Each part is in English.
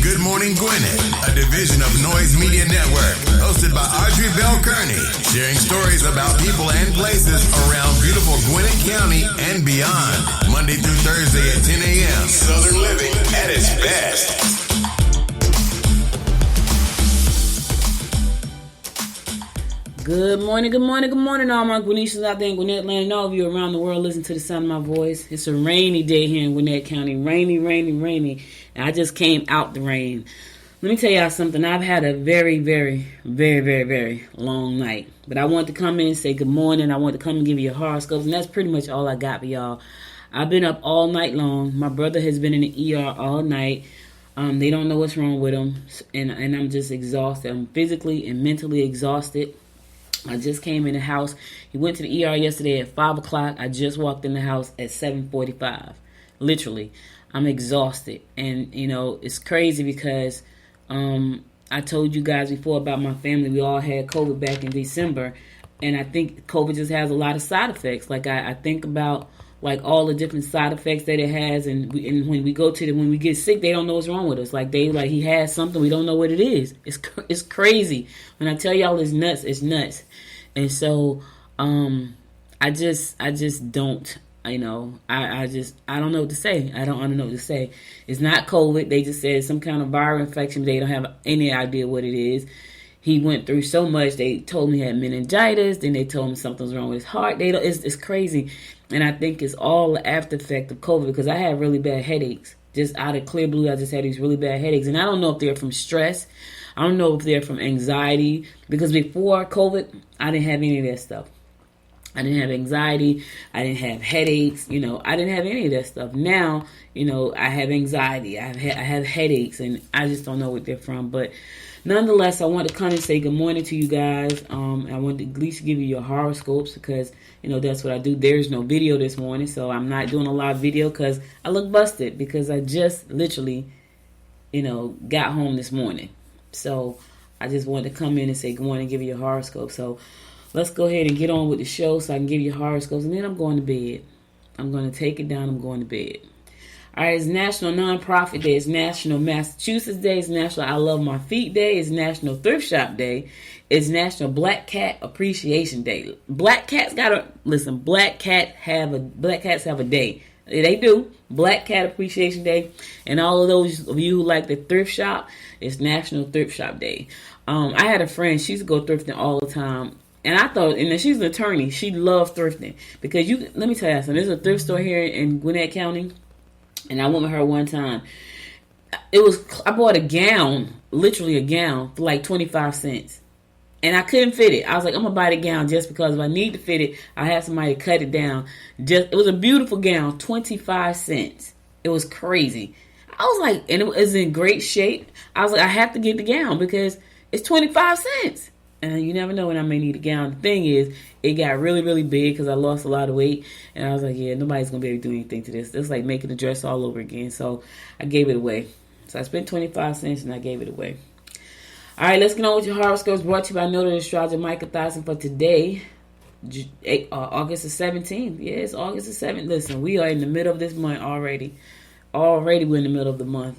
Good Morning Gwinnett, a division of Noise Media Network, hosted by Audrey Bell Kearney, sharing stories about people and places around beautiful Gwinnett County and beyond. Monday through Thursday at 10 a.m. Southern living at its best. Good morning, all my Gwinnetians out there in Gwinnett land and all of you around the world listen to the sound of my voice. It's a rainy day here in Gwinnett County. Rainy. And I just came out the rain. Let me tell y'all something. I've had a very long night. But I want to come in and say good morning. I want to come and give you horoscopes. And that's pretty much all I got for y'all. I've been up all night long. My brother has been in the ER all night. They don't know what's wrong with him. And I'm just exhausted. I'm physically and mentally exhausted. I just came in the house. He went to the ER yesterday at 5 o'clock. I just walked in the house at 7:45. Literally. I'm exhausted. And, you know, it's crazy because I told you guys before about my family. We all had COVID back in December. And I think COVID just has a lot of side effects. Like, I think about, like, all the different side effects that it has. And when we go to when we get sick, they don't know what's wrong with us. Like, he has something. We don't know what it is. It's crazy. When I tell y'all it's nuts, it's nuts. And so, I just don't, you know, I don't know what to say. I don't know what to say. It's not COVID. They just said some kind of viral infection. They don't have any idea what it is. He went through so much. They told him he had meningitis. Then they told him something's wrong with his heart. It's crazy. And I think it's all the after effect of COVID because I had really bad headaches. Just out of clear blue, I just had these really bad headaches. And I don't know if they're from stress. I don't know if they're from anxiety. Because before COVID, I didn't have any of that stuff. I didn't have anxiety. I didn't have headaches. You know, I didn't have any of that stuff. Now, you know, I have anxiety. I have headaches. And I just don't know what they're from. But nonetheless, I want to come and say good morning to you guys. I want to at least give you your horoscopes because, you know, that's what I do. There's no video this morning, so I'm not doing a live video because I look busted because I just literally, you know, got home this morning. So I just wanted to come in and say good morning and give you your horoscope. So let's go ahead and get on with the show so I can give you horoscopes, and then I'm going to bed. I'm going to take it down. I'm going to bed. All right, it's National Nonprofit Day. It's National Massachusetts Day. It's National I Love My Feet Day. It's National Thrift Shop Day. It's National Black Cat Appreciation Day. Black cats Black cats have a day. They do. Black Cat Appreciation Day. And all of those of you who like the thrift shop, it's National Thrift Shop Day. I had a friend, she used to go thrifting all the time. And I thought, and she's an attorney, she loved thrifting. Because let me tell you something, there's a thrift store here in Gwinnett County. And I went with her one time. I bought a gown, literally a gown, for like 25 cents. And I couldn't fit it. I was like, I'm going to buy the gown just because if I need to fit it, I have somebody to cut it down. It was a beautiful gown, 25 cents. It was crazy. I was like, and it was in great shape. I was like, I have to get the gown because it's 25 cents. And you never know when I may need a gown. The thing is, it got really big because I lost a lot of weight. And I was like, yeah, nobody's going to be able to do anything to this. It's like making a dress all over again. So I gave it away. So I spent 25 cents and I gave it away. All right, let's get on with your horoscopes brought to you by Noted Astrologer Micah Thompson for today, August the 17th. Yeah, it's August the 7th. Listen, we are in the middle of this month already. Already we're in the middle of the month.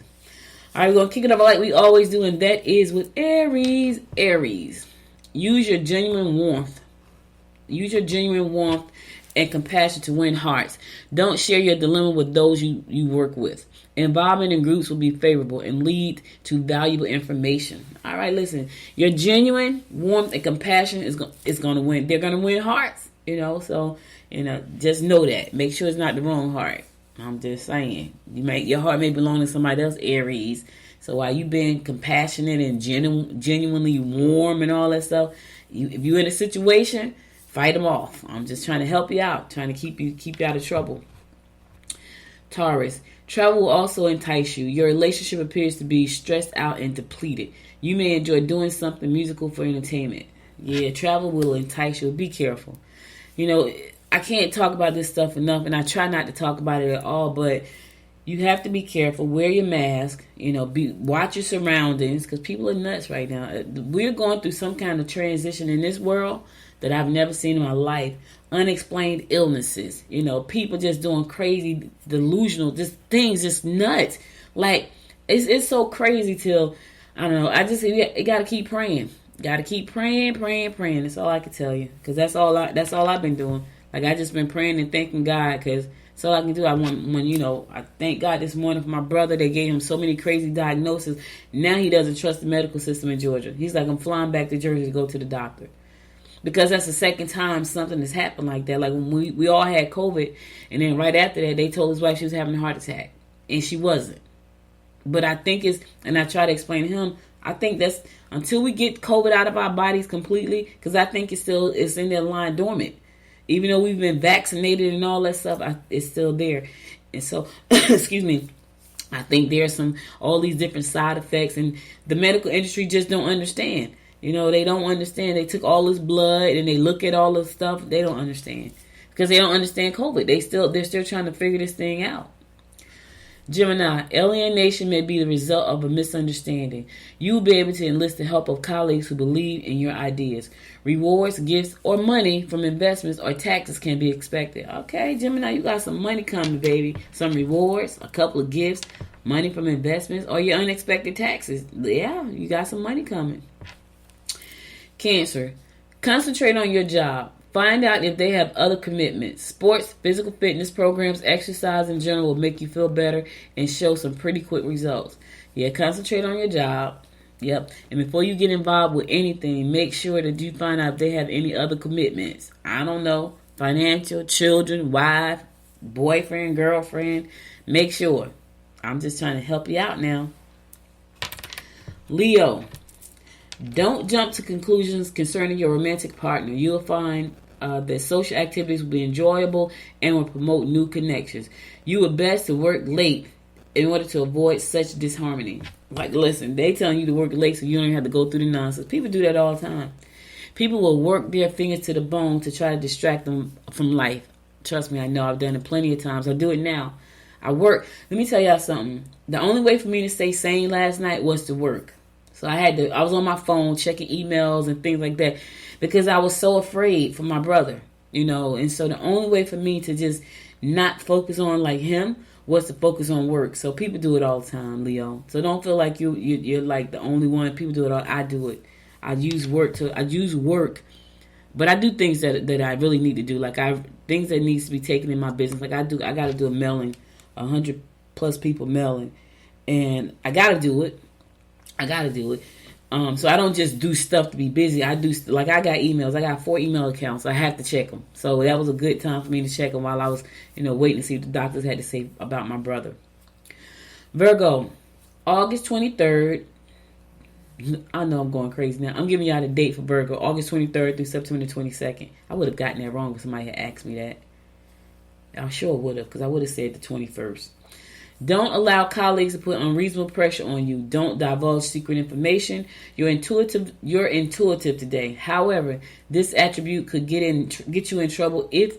All right, we're going to kick it off like we always do, and that is with Aries. Aries. Use your genuine warmth. Use your genuine warmth and compassion to win hearts. Don't share your dilemma with those you work with. Involvement in groups will be favorable and lead to valuable information. All right, listen. Your genuine warmth and compassion is going to win. They're going to win hearts, you know. So, you know, just know that. Make sure it's not the wrong heart. I'm just saying. Your heart may belong to somebody else, Aries. So while you've been compassionate and genuinely warm and all that stuff, if you're in a situation, fight them off. I'm just trying to help you out, trying to keep you out of trouble. Taurus. Travel will also entice you. Your relationship appears to be stressed out and depleted. You may enjoy doing something musical for entertainment. Yeah, travel will entice you. Be careful. You know, I can't talk about this stuff enough, and I try not to talk about it at all, but you have to be careful. Wear your mask. You know, watch your surroundings because people are nuts right now. We're going through some kind of transition in this world that I've never seen in my life. Unexplained illnesses. You know, people just doing crazy, delusional, just things, just nuts. Like, It's so crazy till, I don't know. I just, you got to keep praying. Got to keep praying. That's all I can tell you. Because that's all I've been doing. Like, I just been praying and thanking God, because that's all I can do. I thank God this morning for my brother. They gave him so many crazy diagnoses. Now he doesn't trust the medical system in Georgia. He's like, I'm flying back to Jersey to go to the doctor. Because that's the second time something has happened like that. Like, when we all had COVID, and then right after that, they told his wife she was having a heart attack. And she wasn't. But I think and I try to explain to him, I think that's until we get COVID out of our bodies completely, because I think it's in there lying dormant. Even though we've been vaccinated and all that stuff, it's still there. And so, excuse me, I think there's all these different side effects, and the medical industry just don't understand. They don't understand. They took all this blood and they look at all this stuff. They don't understand because they don't understand COVID. They're still trying to figure this thing out. Gemini, alienation may be the result of a misunderstanding. You will be able to enlist the help of colleagues who believe in your ideas. Rewards, gifts, or money from investments or taxes can be expected. Okay, Gemini, you got some money coming, baby. Some rewards, a couple of gifts, money from investments, or your unexpected taxes. Yeah, you got some money coming. Cancer, concentrate on your job. Find out if they have other commitments. Sports, physical fitness programs, exercise in general will make you feel better and show some pretty quick results. Yeah, concentrate on your job. Yep. And before you get involved with anything, make sure that you find out if they have any other commitments. I don't know. Financial, children, wife, boyfriend, girlfriend. Make sure. I'm just trying to help you out now. Leo, don't jump to conclusions concerning your romantic partner. You'll find that social activities will be enjoyable and will promote new connections. You would best to work late in order to avoid such disharmony. Like, listen, they telling you to work late so you don't have to go through the nonsense. People do that all the time. People will work their fingers to the bone to try to distract them from life. Trust me, I know. I've done it plenty of times. I do it now. I work. Let me tell y'all something. The only way for me to stay sane last night was to work. So I was on my phone checking emails and things like that because I was so afraid for my brother, and so the only way for me to just not focus on like him was to focus on work. So people do it all the time, Leo. So don't feel like you're like the only one. People do it all. I do it. I use work, but I do things that I really need to do. Like things that needs to be taken in my business. Like I got to do a mailing, 100+ people mailing, and I got to do it. So I don't just do stuff to be busy. I do, like, I got emails. I got 4 email accounts. I have to check them. So that was a good time for me to check them while I was, waiting to see what the doctors had to say about my brother. Virgo, August 23rd. I know I'm going crazy now. I'm giving y'all the date for Virgo. August 23rd through September 22nd. I would have gotten that wrong if somebody had asked me that. I sure would have, because I would have said the 21st. Don't allow colleagues to put unreasonable pressure on you. Don't divulge secret information. You're intuitive today. However, this attribute could get you in trouble if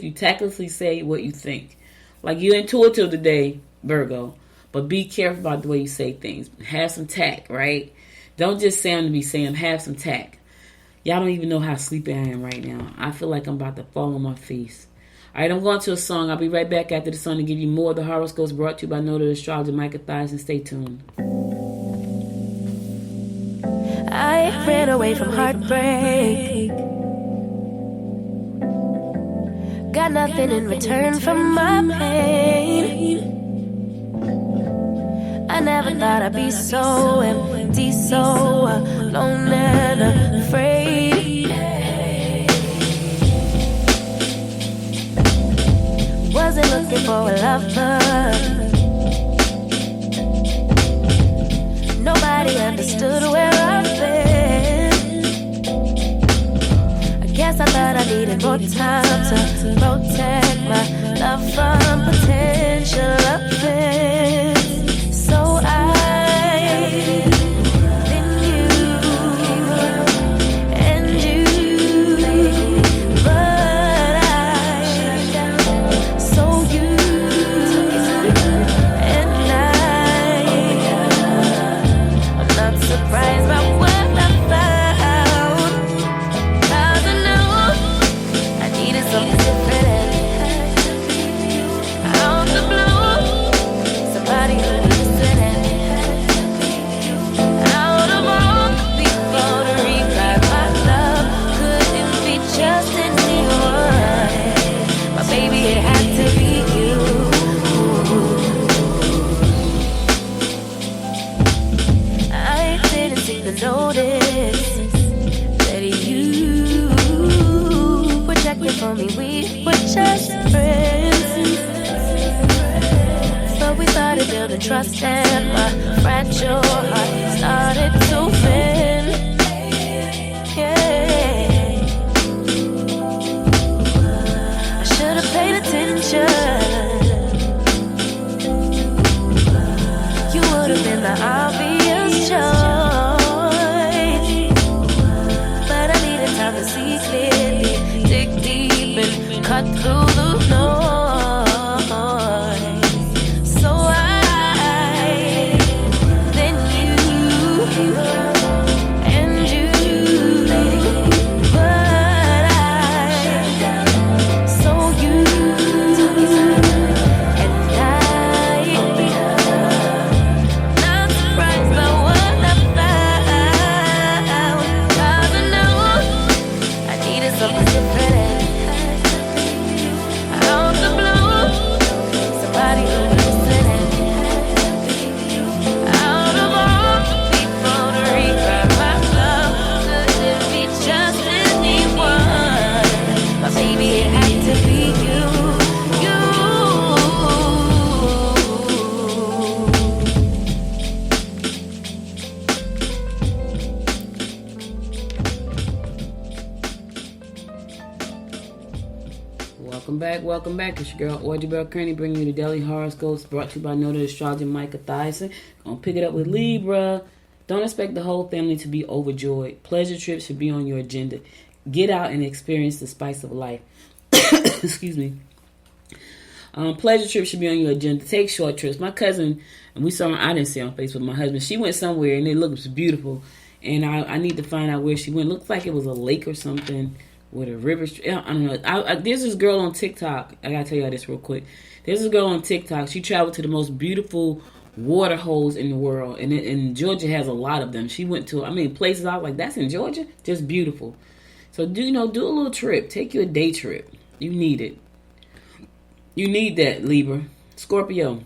you tactlessly say what you think. Like, you're intuitive today, Virgo, but be careful about the way you say things. Have some tact, right? Don't just say them to be saying them. Have some tact. Y'all don't even know how sleepy I am right now. I feel like I'm about to fall on my face. All right, I'm going to a song. I'll be right back after the song to give you more of the horoscopes brought to you by Noted Astrologer Micah Thies. Stay tuned. I ran away from heartbreak. Got nothing in return for my pain. I never thought I'd be so empty, so alone and afraid. Wasn't looking for a lover. Nobody understood where I've been. I guess I thought I needed more time to protect my love from potential offense. So I don't trust and my fragile heart started to bend. Yeah, I should have paid attention. You would have been the obvious choice, but I needed time to see clearly, dig deep and cut through the noise. So then you and you, but so you and I, not surprised by what I found, 'cause I know I needed something different. Out the blue, somebody who was listening. Out of all the people to rewrite my love, could it be just anyone? But maybe it had to be you, you. Welcome back. It's your girl, Audrey Bell Kearney, bringing you the Daily Horoscopes, brought to you by noted astrologer Micah Thyssen. Gonna pick it up with Libra. Don't expect the whole family to be overjoyed. Pleasure trips should be on your agenda. Get out and experience the spice of life. Excuse me. Pleasure trips should be on your agenda. Take short trips. My cousin, and we saw her, I didn't see her on Facebook, my husband, she went somewhere and it looked beautiful. And I need to find out where she went. Looks like it was a lake or something. With a river, I don't know. There's this girl on TikTok. I gotta tell y'all this real quick. There's this girl on TikTok. She traveled to the most beautiful water holes in the world, and Georgia has a lot of them. She went to, places I was like, that's in Georgia, just beautiful. So do a little trip. Take you a day trip. You need it. You need that, Libra. Scorpio.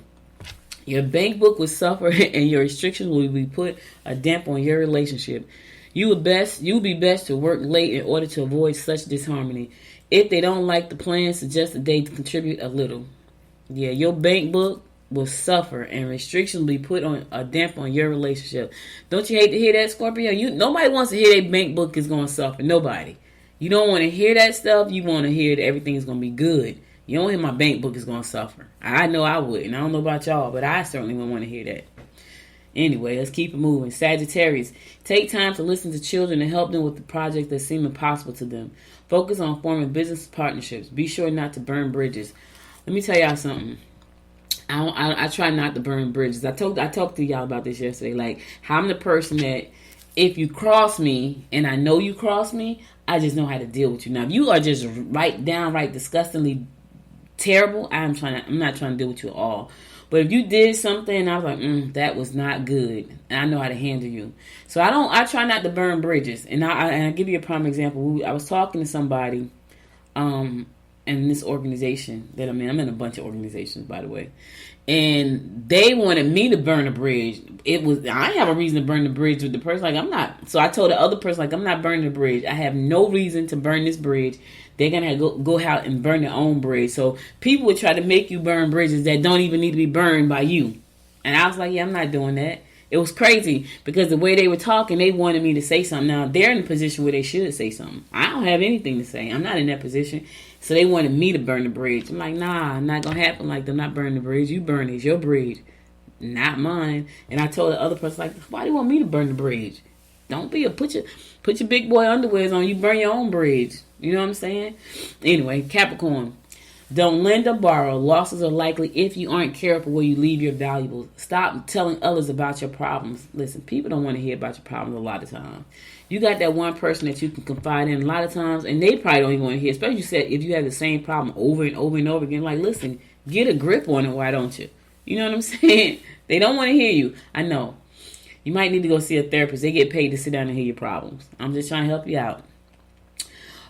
Your bank book will suffer, and your restrictions will be put a damp on your relationship. You would be best to work late in order to avoid such disharmony. If they don't like the plan, suggest that they contribute a little. Yeah, your bank book will suffer and restrictions will be put on a damp on your relationship. Don't you hate to hear that, Scorpio? Nobody wants to hear their bank book is going to suffer. Nobody. You don't want to hear that stuff. You want to hear that everything is going to be good. You don't hear my bank book is going to suffer. I know I wouldn't. I don't know about y'all, but I certainly wouldn't want to hear that. Anyway, let's keep it moving. Sagittarius, take time to listen to children and help them with the projects that seem impossible to them. Focus on forming business partnerships. Be sure not to burn bridges. Let me tell y'all something. I try not to burn bridges. I talked to y'all about this yesterday. Like, how I'm the person that if you cross me and I know you cross me, I just know how to deal with you. Now, if you are just downright disgustingly terrible, I'm not trying to deal with you at all. But if you did something and I was like, that was not good, and I know how to handle you. So I try not to burn bridges. And I'll give you a prime example. I was talking to somebody in this organization that I'm in. I'm in a bunch of organizations, by the way. And they wanted me to burn a bridge. I didn't have a reason to burn the bridge with the person. Like, I'm not. So I told the other person, like, I'm not burning the bridge. I have no reason to burn this bridge. They're going to go out and burn their own bridge. So people would try to make you burn bridges that don't even need to be burned by you. And I was like, yeah, I'm not doing that. It was crazy because the way they were talking, they wanted me to say something. Now, they're in a position where they should say something. I don't have anything to say. I'm not in that position. So they wanted me to burn the bridge. I'm like, nah, not going to happen like that. I'm not burning the bridge. You burn it. It's your bridge, not mine. And I told the other person, like, why do you want me to burn the bridge? Don't be put your big boy underwears on. You burn your own bridge. You know what I'm saying? Anyway, Capricorn. Don't lend or borrow. Losses are likely if you aren't careful where you leave your valuables. Stop telling others about your problems. Listen, people don't want to hear about your problems a lot of times. You got that one person that you can confide in a lot of times, and they probably don't even want to hear, especially if you have the same problem over and over and over again. Like, listen, get a grip on it, why don't you? You know what I'm saying? They don't want to hear you. I know. You might need to go see a therapist. They get paid to sit down and hear your problems. I'm just trying to help you out.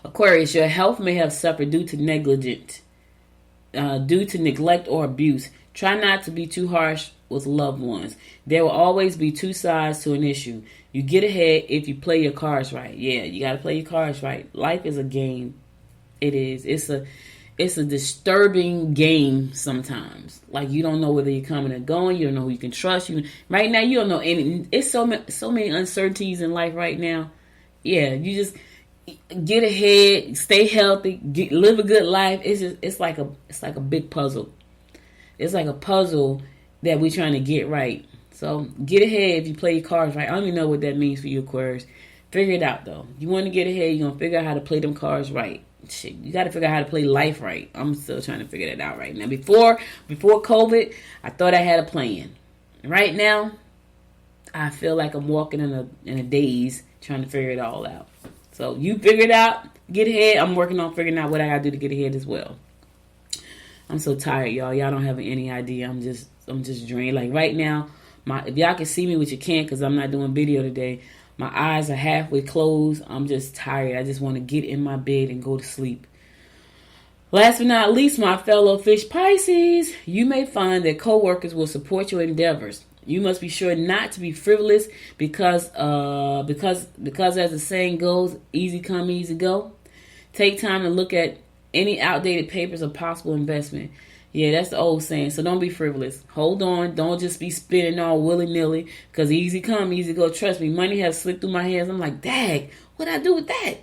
Aquarius, your health may have suffered due to neglect or abuse. Try not to be too harsh with loved ones. There will always be two sides to an issue. You get ahead if you play your cards right. Yeah, you got to play your cards right. Life is a game. It is. It's it's a disturbing game sometimes. Like, you don't know whether you're coming or going. You don't know who you can trust. Right now, you don't know any. It's so many uncertainties in life right now. Yeah, you just get ahead, stay healthy, live a good life. It's like a big puzzle. It's like a puzzle that we're trying to get right. So get ahead if you play your cards right. I don't even know what that means for you, Aquarius. Figure it out though. You want to get ahead, you're gonna figure out how to play them cards right. Shit, you got to figure out how to play life right. I'm still trying to figure that out right now. Before COVID, I thought I had a plan. Right now, I feel like I'm walking in a daze trying to figure it all out. So you figure it out, get ahead. I'm working on figuring out what I gotta do to get ahead as well. I'm so tired, y'all. Y'all don't have any idea. I'm just drained. Like right now, if y'all can see me, which you can't because I'm not doing video today, my eyes are halfway closed. I'm just tired. I just want to get in my bed and go to sleep. Last but not least, my fellow fish Pisces, you may find that coworkers will support your endeavors. You must be sure not to be frivolous because as the saying goes, easy come, easy go. Take time to look at any outdated papers or possible investment. Yeah, that's the old saying. So don't be frivolous. Hold on. Don't just be spending all willy-nilly because easy come, easy go. Trust me, money has slipped through my hands. I'm like, dang, what'd I do with that?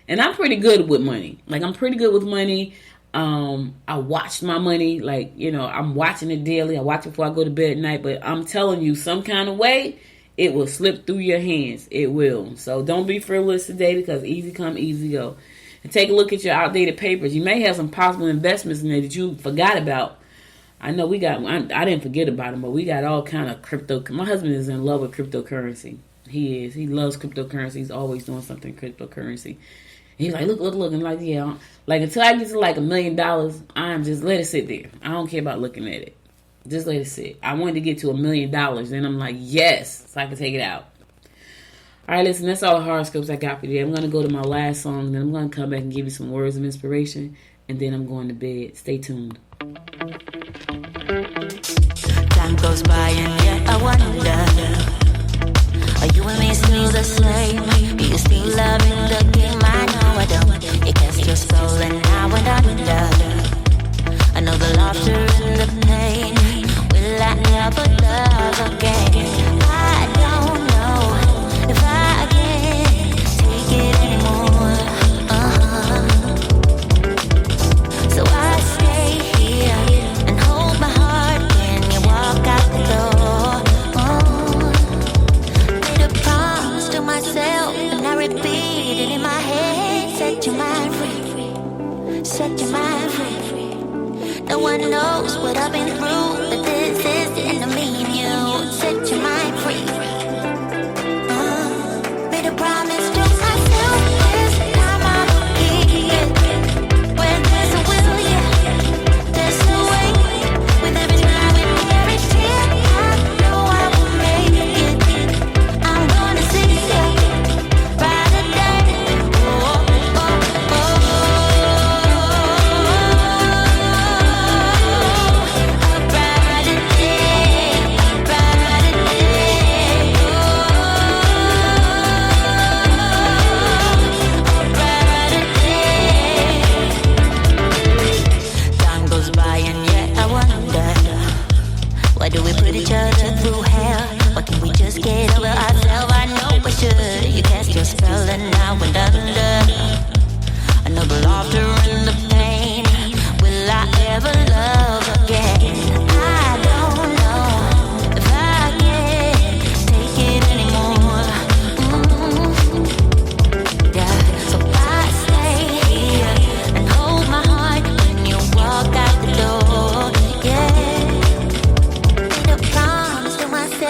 And I'm pretty good with money. Like, I'm pretty good with money. I watch my money. Like, I'm watching it daily. I watch it before I go to bed at night. But I'm telling you, some kind of way, it will slip through your hands. It will. So don't be frivolous today because easy come, easy go. And take a look at your outdated papers. You may have some possible investments in there that you forgot about. I know I didn't forget about them, but we got all kind of crypto. My husband is in love with cryptocurrency. He is. He loves cryptocurrency. He's always doing something cryptocurrency. He's like, look. And like, yeah. Like, until I get to like $1 million, I'm just let it sit there. I don't care about looking at it. Just let it sit. I wanted to get to $1 million. Then I'm like, yes, so I can take it out. All right, listen, that's all the horoscopes I got for you. I'm going to go to my last song, and then I'm going to come back and give you some words of inspiration, and then I'm going to bed. Stay tuned. Time goes by and yet I wonder, are you and me still the same? Do you still loving the game? I know I don't. You cast your spell and now and under. I know the laughter and the pain. Will I never love again? I don't know if I can take it anymore. So I stay here and hold my heart when you walk out the door. Made a promise to myself and I repeat it in my head. Set your mind free. Set your mind free. No one knows what I've been through, but this is the end of me and you. Set your mind free. Made a promise to myself, this time I will keep it. When there's a will, yeah, there's a way. With every time and every tear, I know I will make it. I'm gonna see you brighter day. Oh, oh, oh. A brighter day, a brighter day. A brighter day. Time goes by and yet I wonder, why do we put each other through hell? Why can't we just get over ourselves? I know we should. You cast your spell and now we're under. I know the laughter and the pain. Will I ever love again? I don't know if I can take it anymore. Yeah, so I stay here and hold my heart when you walk out the door. Yeah, made a promise to myself.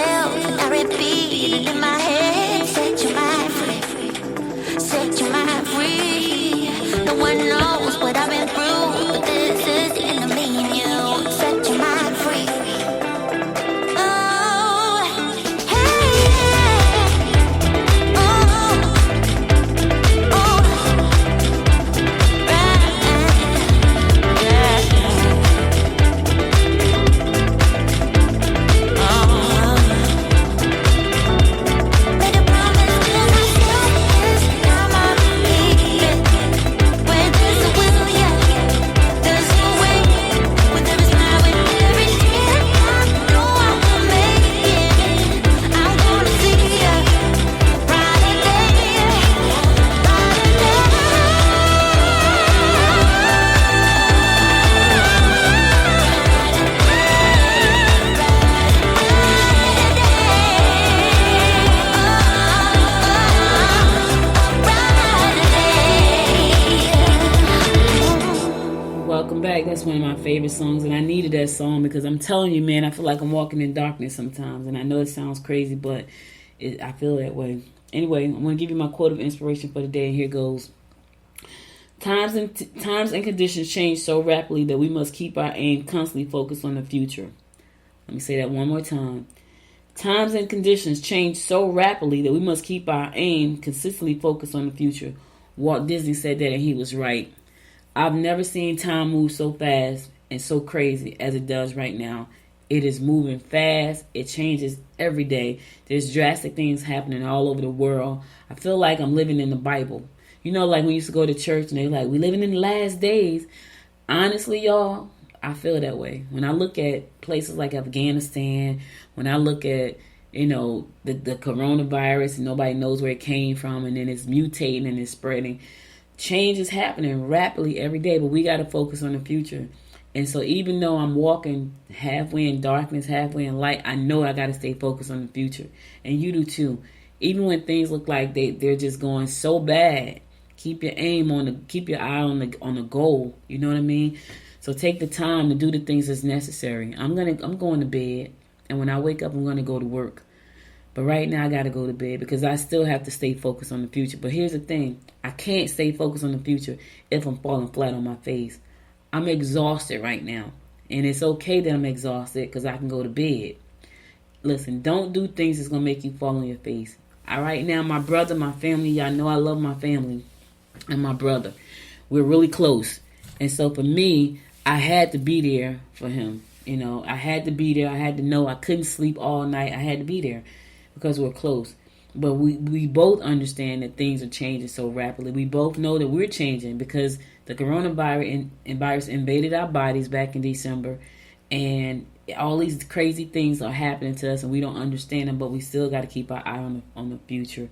favorite songs, and I needed that song because I'm telling you, man, I feel like I'm walking in darkness sometimes, and I know it sounds crazy, but I feel that way. Anyway, I'm going to give you my quote of inspiration for the day, and here goes. Times and conditions change so rapidly that we must keep our aim constantly focused on the future. Let me say that one more time. Times and conditions change so rapidly that we must keep our aim consistently focused on the future. Walt Disney said that, and he was right. I've never seen time move so fast and so crazy as it does right now. It is moving fast. It changes every day. There's drastic things happening all over the world. I feel like I'm living in the Bible. You know, like when we used to go to church and they're like, we living in the last days. Honestly, y'all, I feel that way. When I look at places like Afghanistan, when I look at, you know, the coronavirus and nobody knows where it came from, and then it's mutating and it's spreading. Change is happening rapidly every day, but we got to focus on the future. And so even though I'm walking halfway in darkness, halfway in light, I know I got to stay focused on the future. And you do too. Even when things look like they're just going so bad, keep your eye on the goal. You know what I mean? So take the time to do the things that's necessary. I'm going to bed, and when I wake up, I'm going to go to work. But right now, I got to go to bed because I still have to stay focused on the future. But here's the thing. I can't stay focused on the future if I'm falling flat on my face. I'm exhausted right now. And it's okay that I'm exhausted because I can go to bed. Listen, don't do things that's going to make you fall on your face. All right, now, my brother, my family, y'all know I love my family and my brother. We're really close. And so for me, I had to be there for him. You know, I had to be there. I had to know I couldn't sleep all night. I had to be there because we're close. But we both understand that things are changing so rapidly. We both know that we're changing because the coronavirus virus invaded our bodies back in December. And all these crazy things are happening to us and we don't understand them, but we still got to keep our eye on the future.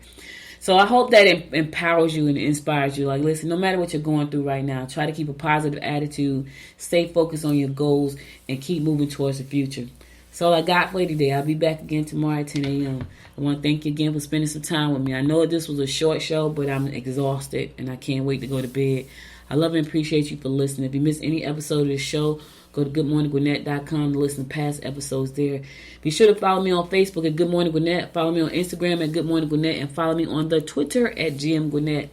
So I hope that empowers you and inspires you. Like, listen, no matter what you're going through right now, try to keep a positive attitude, stay focused on your goals, and keep moving towards the future. So I got for you today. I'll be back again tomorrow at 10 a.m. I want to thank you again for spending some time with me. I know this was a short show, but I'm exhausted, and I can't wait to go to bed. I love and appreciate you for listening. If you missed any episode of this show, go to goodmorninggwinnett.com to listen to past episodes there. Be sure to follow me on Facebook at Good Morning Gwinnett. Follow me on Instagram at Good Morning Gwinnett. And follow me on the Twitter at GM Gwinnett.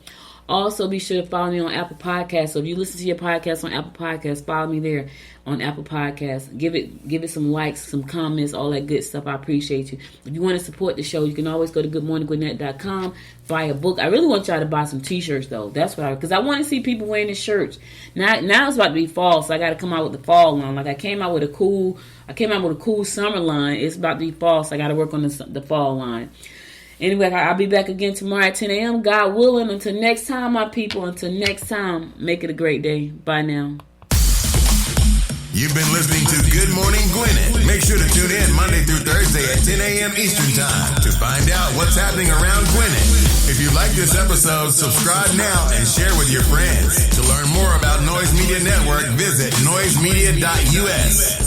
Also, be sure to follow me on Apple Podcasts. So if you listen to your podcast on Apple Podcasts, follow me there on Apple Podcasts. Give it some likes, some comments, all that good stuff. I appreciate you. If you want to support the show, you can always go to goodmorninggwinnett.com, buy a book. I really want y'all to buy some t-shirts, though. That's what because I want to see people wearing the shirts. Now it's about to be fall, so I got to come out with the fall line. Like I came out with a cool summer line. It's about to be fall, so I got to work on the fall line. Anyway, I'll be back again tomorrow at 10 a.m. God willing. Until next time, my people. Until next time, make it a great day. Bye now. You've been listening to Good Morning Gwinnett. Make sure to tune in Monday through Thursday at 10 a.m. Eastern Time to find out what's happening around Gwinnett. If you like this episode, subscribe now and share with your friends. To learn more about Noise Media Network, visit noisemedia.us.